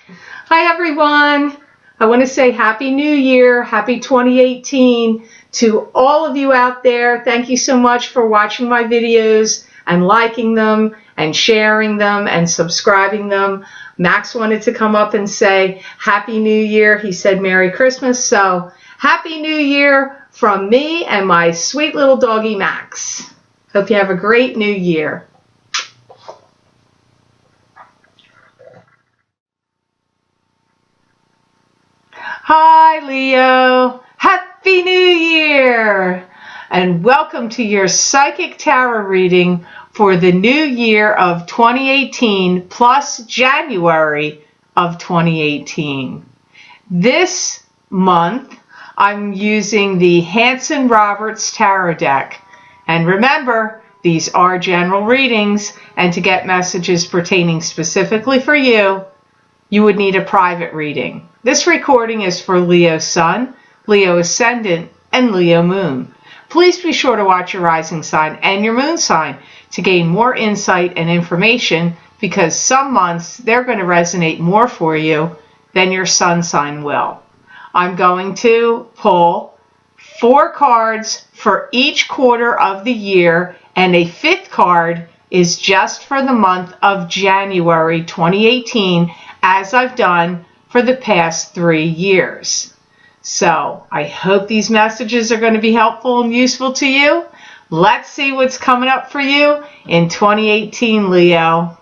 Hi everyone. I want to say Happy New Year, Happy 2018 to all of you out there. Thank you so much for watching my videos and liking them and sharing them and subscribing them. Max wanted to come up and say Happy New Year. He said Merry Christmas. So Happy New Year from me and my sweet little doggy Max. Hope you have a great new year. Hi Leo, Happy New Year and welcome to your Psychic Tarot reading for the new year of 2018 plus January of 2018. This month I'm using the Hanson-Roberts Tarot deck, and remember, these are general readings, and to get messages pertaining specifically for you, you would need a private reading. This recording is for Leo Sun, Leo Ascendant, and Leo Moon. Please be sure to watch your rising sign and your moon sign to gain more insight and information, because some months they're going to resonate more for you than your sun sign will. I'm going to pull 4 cards for each quarter of the year, and a 5th card is just for the month of January 2018, as I've done for the past 3 years. So I hope these messages are going to be helpful and useful to you. Let's see what's coming up for you in 2018, Leo.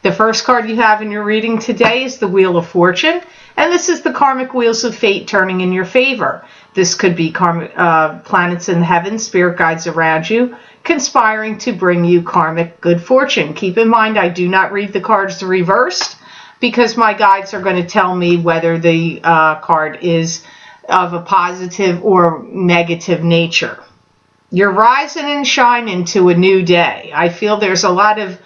The first card you have in your reading today is the Wheel of Fortune, and this is the karmic wheels of fate turning in your favor. This could be karmic planets in heaven, spirit guides around you, conspiring to bring you karmic good fortune. Keep in mind, I do not read the cards reversed, because my guides are going to tell me whether the card is of a positive or negative nature. You're rising and shining into a new day. I feel there's a lot of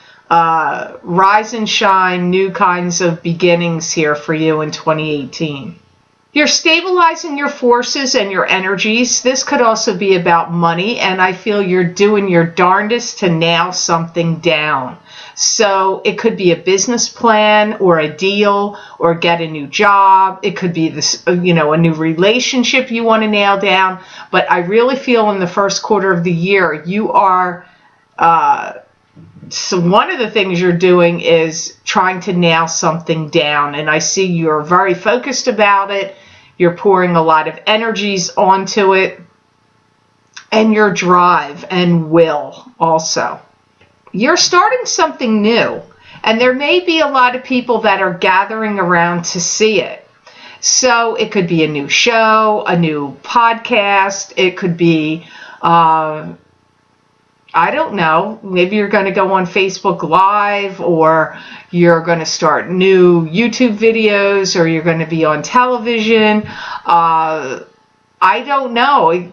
rise and shine, new kinds of beginnings here for you in 2018. You're stabilizing your forces and your energies. This could also be about money, and I feel you're doing your darndest to nail something down. So it could be a business plan or a deal or get a new job. It could be this, a new relationship you want to nail down. But I really feel in the first quarter of the year, you are so one of the things you're doing is trying to nail something down, and I see you're very focused about it. You're pouring a lot of energies onto it, and your drive and will also. You're starting something new, and there may be a lot of people that are gathering around to see it. So it could be a new show, a new podcast. It could be I don't know, maybe you're going to go on Facebook Live, or you're going to start new YouTube videos, or you're going to be on television. I don't know.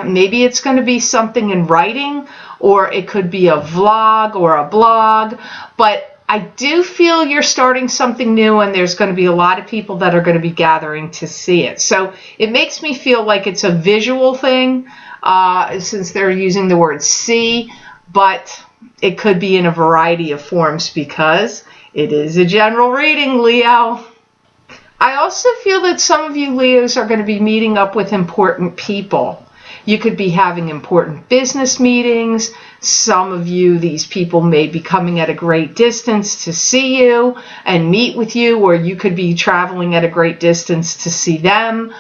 Maybe it's going to be something in writing, or it could be a vlog or a blog. But I do feel you're starting something new, and there's going to be a lot of people that are going to be gathering to see it. So it makes me feel like it's a visual thing. Since they're using the word see, but it could be in a variety of forms because it is a general reading, Leo. I also feel that some of you Leos are going to be meeting up with important people. You could be having important business meetings. Some of you, these people may be coming at a great distance to see you and meet with you, or you could be traveling at a great distance to see them.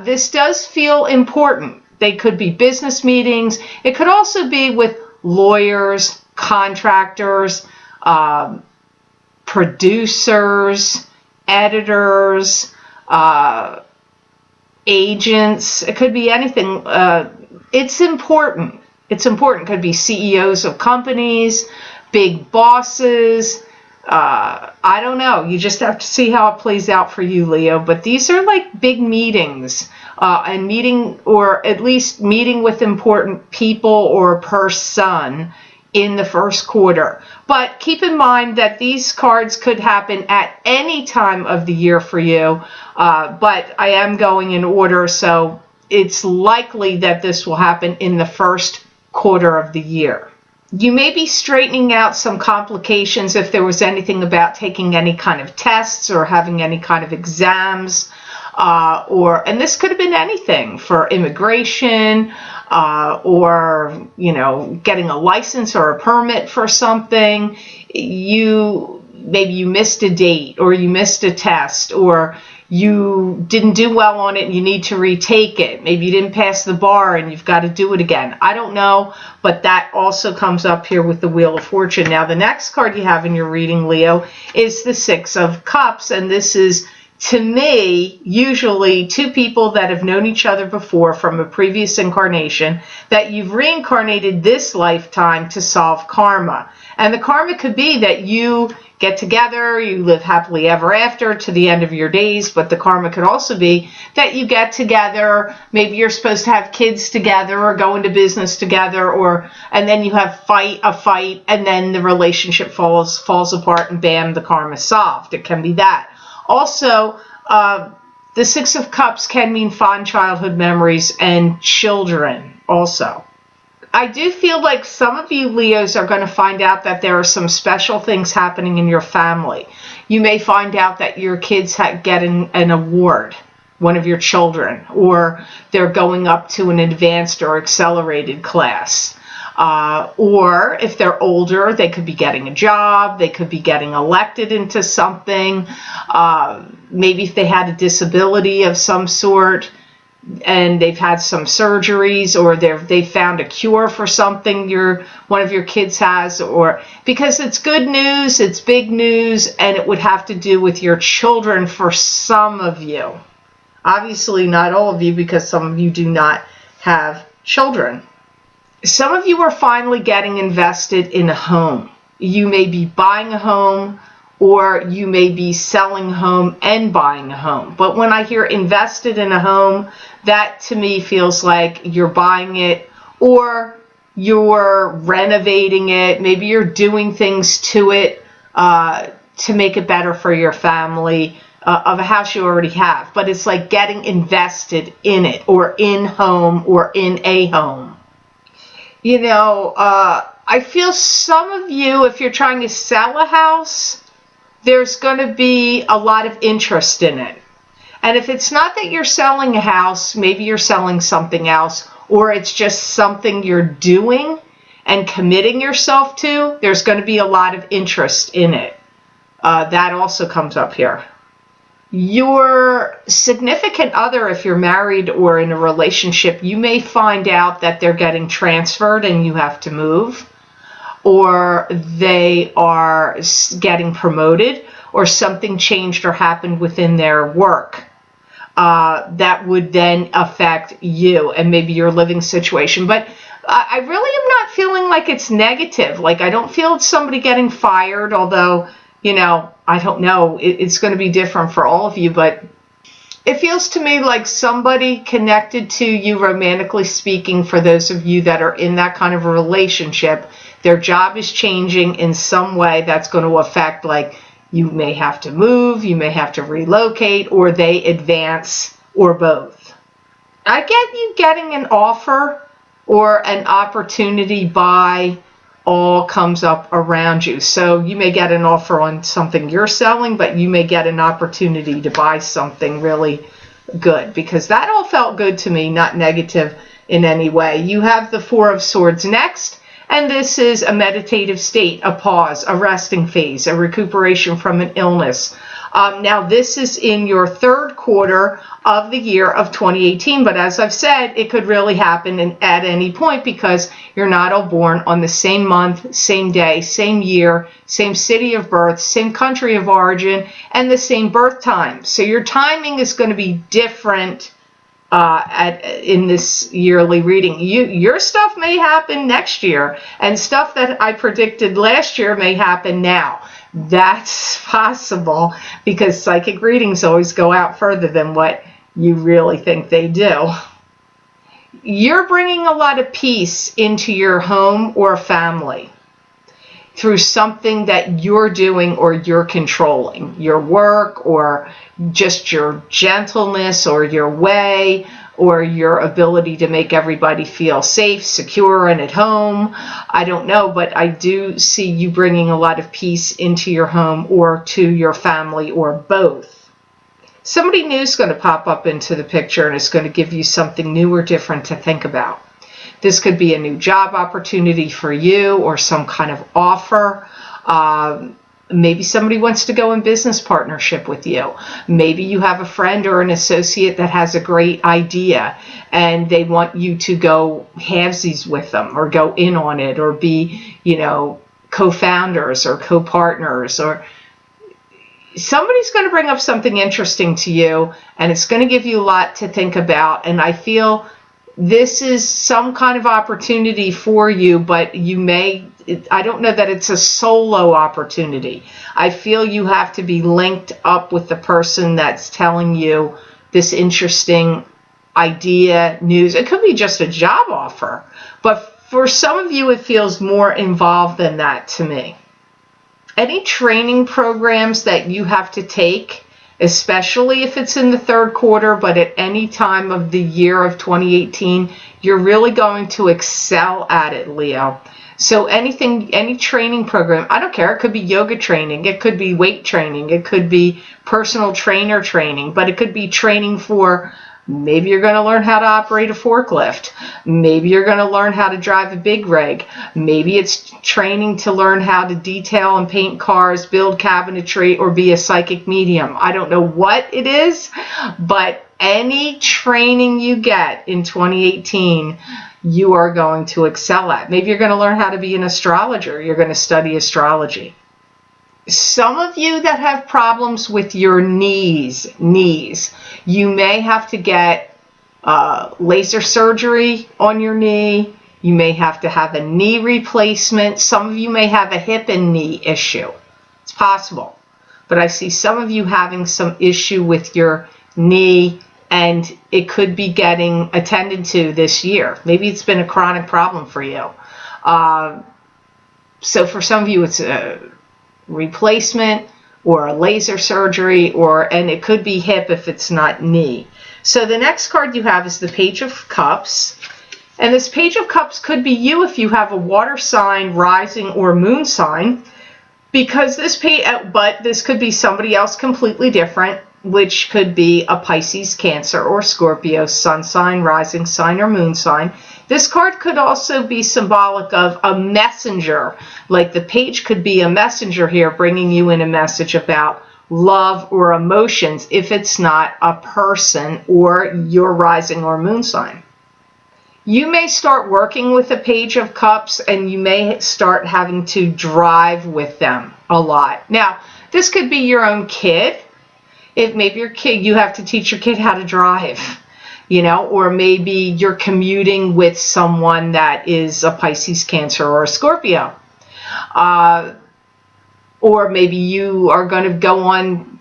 This does feel important. They could be business meetings. It could also be with lawyers, contractors, producers, editors, agents. It could be anything. It's important. It's important. It could be CEOs of companies, big bosses. I don't know. You just have to see how it plays out for you, Leo. But these are like big meetings. And meeting, or at least meeting with important people or person in the first quarter. But keep in mind that these cards could happen at any time of the year for you. But I am going in order, so it's likely that this will happen in the first quarter of the year. You may be straightening out some complications if there was anything about taking any kind of tests or having any kind of exams, and this could have been anything for immigration, or, getting a license or a permit for something. Maybe you missed a date, or you missed a test, or you didn't do well on it and you need to retake it. Maybe you didn't pass the bar and you've got to do it again. I don't know, but that also comes up here with the Wheel of Fortune. Now, the next card you have in your reading, Leo, is the Six of Cups, and this is, to me, usually two people that have known each other before from a previous incarnation that you've reincarnated this lifetime to solve karma. And the karma could be that you get together, you live happily ever after to the end of your days, but the karma could also be that you get together, maybe you're supposed to have kids together or go into business together, and then you have a fight, and then the relationship falls apart, and bam, the karma's solved. It can be that. Also, the Six of Cups can mean fond childhood memories and children also. I do feel like some of you Leos are going to find out that there are some special things happening in your family. You may find out that your kids get an award, one of your children, or they're going up to an advanced or accelerated class. Or if they're older, they could be getting a job, they could be getting elected into something. Maybe if they had a disability of some sort, and they've had some surgeries, or they found a cure for something one of your kids has, or because it's good news, it's big news, and it would have to do with your children for some of you. Obviously not all of you, because some of you do not have children. Some of you are finally getting invested in a home. You may be buying a home, or you may be selling a home and buying a home. But when I hear invested in a home, that to me feels like you're buying it, or you're renovating it. Maybe you're doing things to it to make it better for your family, of a house you already have. But it's like getting invested in it, or in home, or in a home. I feel some of you, if you're trying to sell a house, there's going to be a lot of interest in it. And if it's not that you're selling a house, maybe you're selling something else, or it's just something you're doing and committing yourself to, there's going to be a lot of interest in it. That also comes up here. Your significant other, if you're married or in a relationship, you may find out that they're getting transferred and you have to move, or they are getting promoted, or something changed or happened within their work that would then affect you and maybe your living situation. But I really am not feeling like it's negative. Like, I don't feel it's somebody getting fired, although, I don't know. It's going to be different for all of you, but it feels to me like somebody connected to you, romantically speaking, for those of you that are in that kind of a relationship, their job is changing in some way that's going to affect, like, you may have to move, you may have to relocate, or they advance, or both. I get you getting an offer or an opportunity by all comes up around you. So you may get an offer on something you're selling, but you may get an opportunity to buy something really good, because that all felt good to me, not negative in any way. You have the Four of Swords next, and this is a meditative state, a pause, a resting phase, a recuperation from an illness. Now, this is in your third quarter of the year of 2018, but as I've said, it could really happen at any point, because you're not all born on the same month, same day, same year, same city of birth, same country of origin, and the same birth time. So your timing is going to be different in this yearly reading. Your stuff may happen next year, and stuff that I predicted last year may happen now. That's possible, because psychic readings always go out further than what you really think they do. You're bringing a lot of peace into your home or family through something that you're doing or you're controlling, your work, or just your gentleness, or your way, or your ability to make everybody feel safe, secure, and at home. I don't know, but I do see you bringing a lot of peace into your home or to your family or both. Somebody new is going to pop up into the picture and it's going to give you something new or different to think about. This could be a new job opportunity for you or some kind of offer. Maybe somebody wants to go in business partnership with you. Maybe you have a friend or an associate that has a great idea and they want you to go halvesies with them or go in on it or be, co-founders or co-partners, or somebody's going to bring up something interesting to you and it's going to give you a lot to think about. And I feel this is some kind of opportunity for you, but I don't know that it's a solo opportunity. I feel you have to be linked up with the person that's telling you this interesting idea, news. It could be just a job offer, but for some of you, it feels more involved than that to me. Any training programs that you have to take, especially if it's in the third quarter, but at any time of the year of 2018, you're really going to excel at it, Leo. So any training program, I don't care, it could be yoga training, it could be weight training, it could be personal trainer training, but it could be training for, maybe you're going to learn how to operate a forklift. Maybe you're going to learn how to drive a big rig. Maybe it's training to learn how to detail and paint cars, build cabinetry, or be a psychic medium. I don't know what it is, but any training you get in 2018, you are going to excel at. Maybe you're going to learn how to be an astrologer. You're going to study astrology. Some of you that have problems with your knees, you may have to get laser surgery on your knee. You may have to have a knee replacement. Some of you may have a hip and knee issue. It's possible. But I see some of you having some issue with your knee, and it could be getting attended to this year. Maybe it's been a chronic problem for you. So for some of you, it's a replacement or a laser surgery, and it could be hip if it's not knee. So the next card you have is the Page of Cups. And this Page of Cups could be you if you have a water sign, rising, or moon sign, because but this could be somebody else completely different, which could be a Pisces, Cancer, or Scorpio sun sign, rising sign, or moon sign. This card could also be symbolic of a messenger. Like the page could be a messenger here, bringing you in a message about love or emotions if it's not a person or your rising or moon sign. You may start working with the Page of Cups and you may start having to drive with them a lot. Now, this could be your own kid. If maybe your kid, you have to teach your kid how to drive, or maybe you're commuting with someone that is a Pisces, Cancer, or a Scorpio. Or maybe you are going to go on,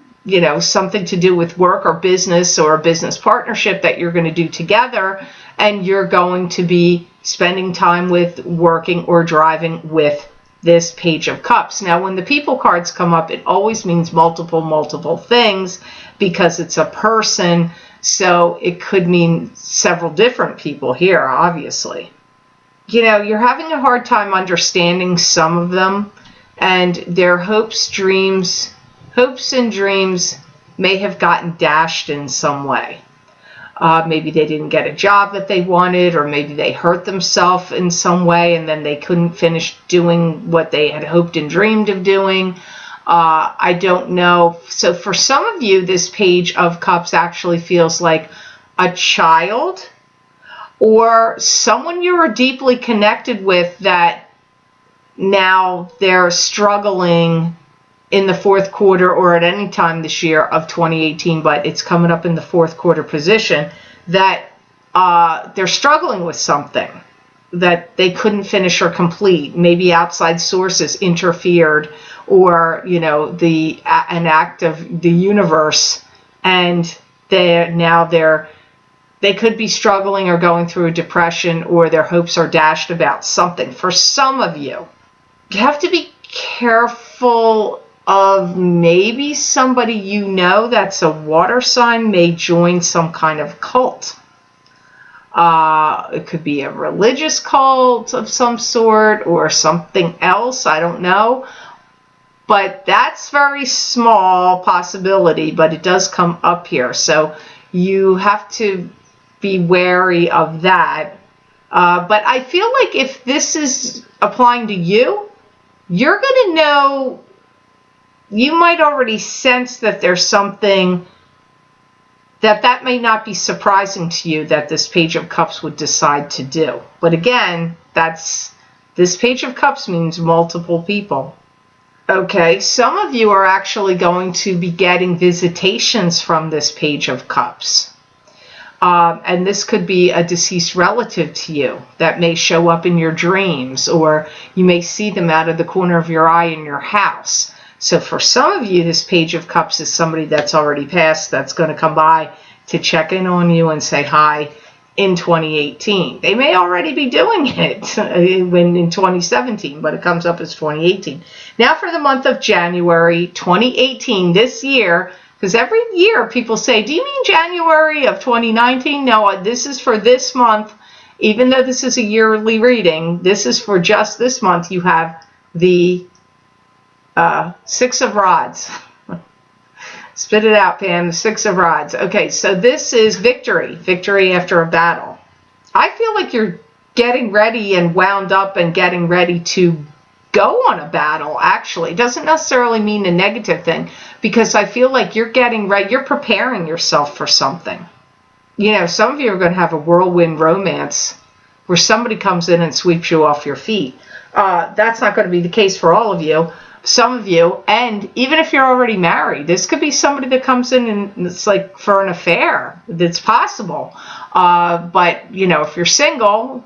something to do with work or business or a business partnership that you're going to do together, and you're going to be spending time with, working, or driving with this Page of Cups. Now, when the people cards come up, it always means multiple things because it's a person. So it could mean several different people here, obviously. You're having a hard time understanding some of them, and their hopes and dreams may have gotten dashed in some way. Maybe they didn't get a job that they wanted, or maybe they hurt themselves in some way and then they couldn't finish doing what they had hoped and dreamed of doing. I don't know. So for some of you, this Page of Cups actually feels like a child or someone you were deeply connected with that now they're struggling in the fourth quarter or at any time this year of 2018, but it's coming up in the fourth quarter position, that they're struggling with something that they couldn't finish or complete. Maybe outside sources interfered, or an act of the universe, and they could be struggling or going through a depression, or their hopes are dashed about something. For some of you, you have to be careful of maybe somebody that's a water sign may join some kind of cult. It could be a religious cult of some sort or something else. I don't know. But that's very small possibility, but it does come up here. So you have to be wary of that. But I feel like if this is applying to you, you're going to know, you might already sense that there's something that may not be surprising to you that this Page of Cups would decide to do. But again, this Page of Cups means multiple people. Okay, some of you are actually going to be getting visitations from this Page of Cups. And this could be a deceased relative to you that may show up in your dreams, or you may see them out of the corner of your eye in your house. So for some of you, this Page of Cups is somebody that's already passed that's going to come by to check in on you and say hi in 2018. They may already be doing it in 2017, but it comes up as 2018. Now for the month of January 2018, this year, because every year people say, do you mean January of 2019? No, this is for this month. Even though this is a yearly reading, this is for just this month. You have the Six of Rods. Spit it out, Pam. The Six of Rods. Okay, so this is victory. Victory after a battle. I feel like you're getting ready and wound up and getting ready to go on a battle, actually. It doesn't necessarily mean a negative thing, because I feel like you're getting ready. You're preparing yourself for something. You know, some of you are going to have a whirlwind romance where somebody comes in and sweeps you off your feet. That's not going to be the case for all of you. Some of you, and even if you're already married, this could be somebody that comes in and it's like for an affair. That's possible. But, you know, if you're single,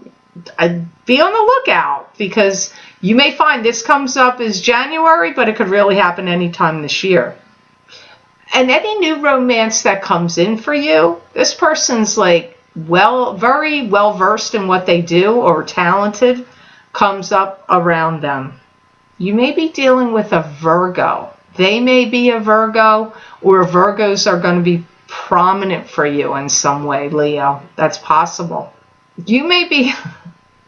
be on the lookout, because you may find this comes up as January, but it could really happen anytime this year. And any new romance that comes in for you, this person's like very well versed in what they do or talented, comes up around them. You may be dealing with a Virgo. They may be a Virgo, or Virgos are going to be prominent for you in some way, Leo. That's possible. You may be,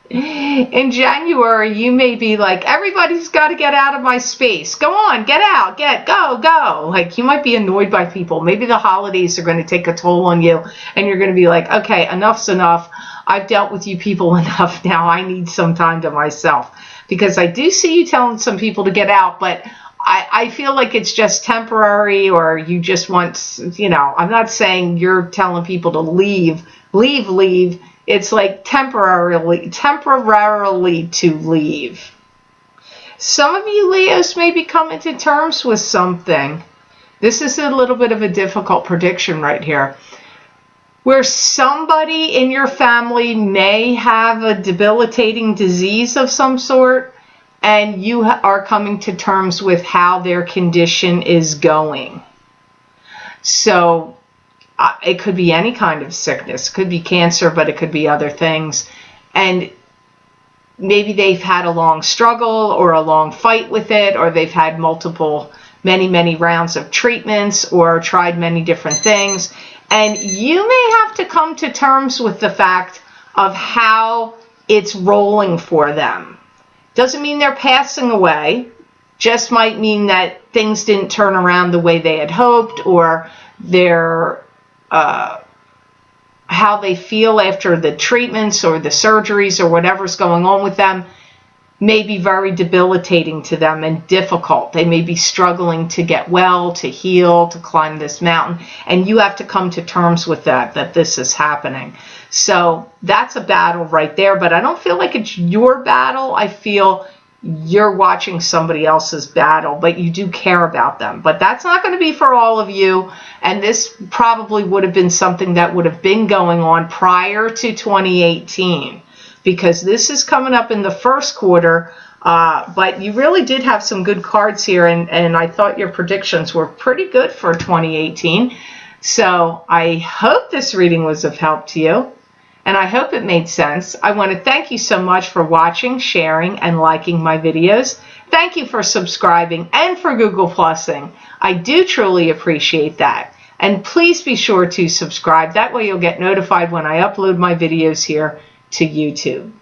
in January, you may be like, everybody's got to get out of my space. Go on, get out, go. Like, you might be annoyed by people. Maybe the holidays are going to take a toll on you, and you're going to be like, okay, enough's enough. I've dealt with you people enough. Now I need some time to myself. Because I do see you telling some people to get out, but I feel like it's just temporary, or you just want, you know, I'm not saying you're telling people to leave. It's like temporarily to leave. Some of you Leos may be coming to terms with something. This is a little bit of a difficult prediction right here, where somebody in your family may have a debilitating disease of some sort, and you are coming to terms with how their condition is going. So it could be any kind of sickness. It could be cancer, but it could be other things. And maybe they've had a long struggle or a long fight with it, or they've had many rounds of treatments, or tried many different things. And you may have to come to terms with the fact of how it's rolling for them. Doesn't mean they're passing away. Just might mean that things didn't turn around the way they had hoped, or their how they feel after the treatments or the surgeries or whatever's going on with them may be very debilitating to them and difficult. They may be struggling to get well, to heal, to climb this mountain, and you have to come to terms with that this is happening. So that's a battle right there, but I don't feel like it's your battle. I feel you're watching somebody else's battle, but you do care about them. But that's not going to be for all of you, and this probably would have been something that would have been going on prior to 2018. Because this is coming up in the first quarter, but you really did have some good cards here, and I thought your predictions were pretty good for 2018. So I hope this reading was of help to you, and I hope it made sense. I want to thank you so much for watching, sharing, and liking my videos. Thank you for subscribing and for Google+ing. I do truly appreciate that. And please be sure to subscribe. That way you'll get notified when I upload my videos here to YouTube.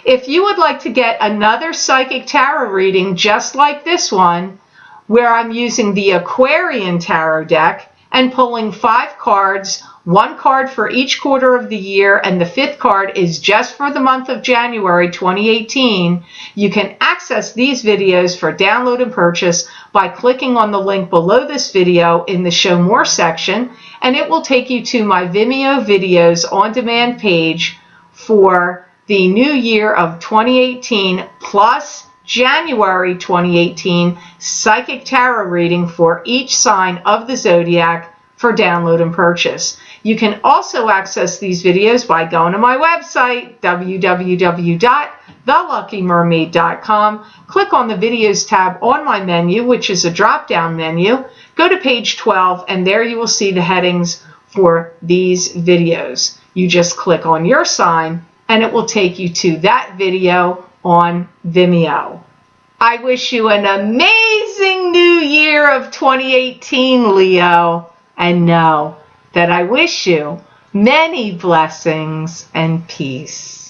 If you would like to get another Psychic Tarot reading just like this one, where I'm using the Aquarian Tarot deck and pulling 5 cards, 1 card for each quarter of the year, and the 5th card is just for the month of January 2018, you can access these videos for download and purchase by clicking on the link below this video in the Show More section, and it will take you to my Vimeo videos on demand page for the new year of 2018 plus January 2018 Psychic Tarot reading for each sign of the zodiac for download and purchase. You can also access these videos by going to my website, www.theluckymermaid.com. Click on the Videos tab on my menu, which is a drop-down menu. Go to page 12, and there you will see the headings for these videos. You just click on your sign, and it will take you to that video on Vimeo. I wish you an amazing new year of 2018, Leo, and know that I wish you many blessings and peace.